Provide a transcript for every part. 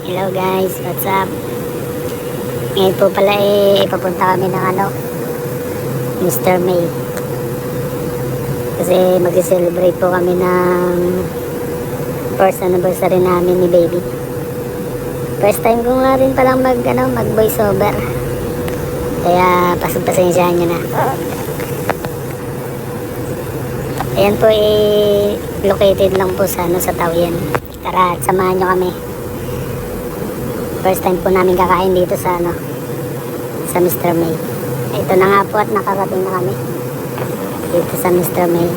Hello guys, what's up? Ngayon po pala ipapunta kami ng Mr. May. Kasi mag-celebrate po kami ng first anniversary namin ni baby. First time ko nga rin palang mag voice over. Kaya pasensyahan nyo na. Ayan po located lang po sa Taoyuan. Tara, samahan nyo kami. First time po namin kakain dito sa Mr. May. Ito na nga po at nakarating na kami dito sa Mr. May.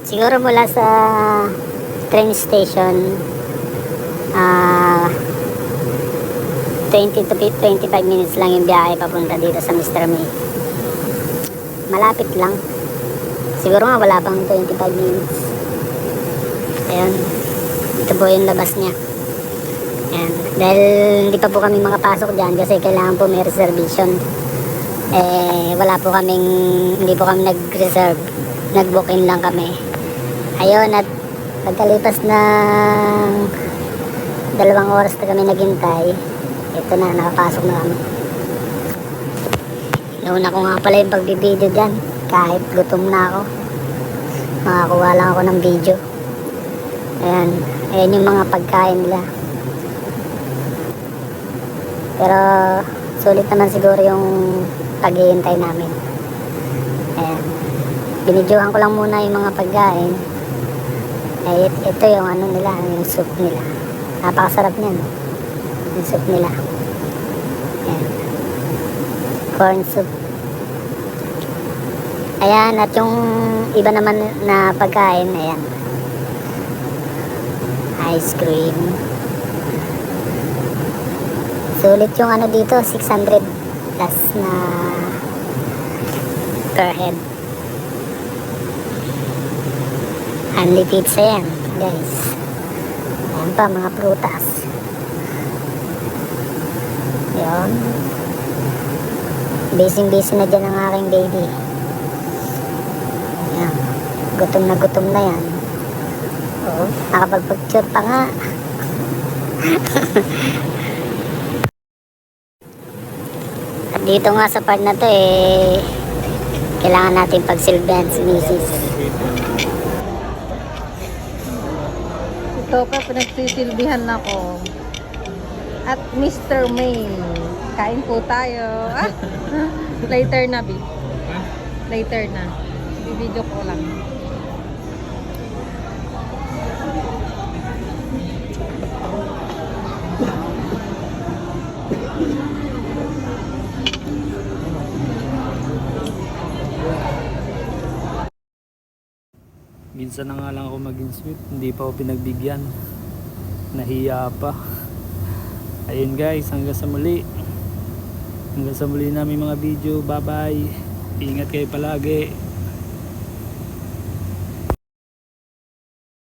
Siguro mula sa train station 20 to 25 minutes lang yung biyahe papunta dito sa Mr. May. Malapit lang. Siguro nga wala pang 25 minutes. Ayun. Ito po yung labas niya. Ayan. Dahil hindi pa po kami makapasok dyan kasi kailangan po may reservation. Wala po kaming, hindi po kami nag-reserve. Nag-book-in lang kami. Ayun, at pagkalipas ng 2 oras na kami naghintay, ito na, nakapasok na kami. Nauna ko nga pala yung pagbibideo dyan. Kahit gutom na ako, makakuha lang ako ng video. Ayan. Ayan yung mga pagkain nila. Pero sulit naman siguro yung paghihintay namin. Ayan. Binidyohan ko lang muna yung mga pagkain. Ito yung nila, yung soup nila. Napakasarap niyan. Yung soup nila. Ayan. Corn soup. Ayan, at yung iba naman na pagkain, ayan. Ice cream. Sulit yung dito, 600 plus na per head. Only pizza yan, guys. Ayan pa, mga prutas. Yun. Busy na dyan ang aking baby. Ayan. Gutom na yan. Oo, nakapag-picture pa nga. At dito nga sa part na to kailangan natin pagsilbihan si Mrs. Ito pa pinagsisilbihan ako. At Mr. May. Kain po tayo. Later na, babe. Later na. Bibidyo ko lang. Minsan na nga lang ako maging sweet, hindi pa ako pinagbigyan. Nahiya pa. Ayun guys, hanggang sa muli. Hanggang sa muli namin mga video. Bye bye. Ingat kayo palagi.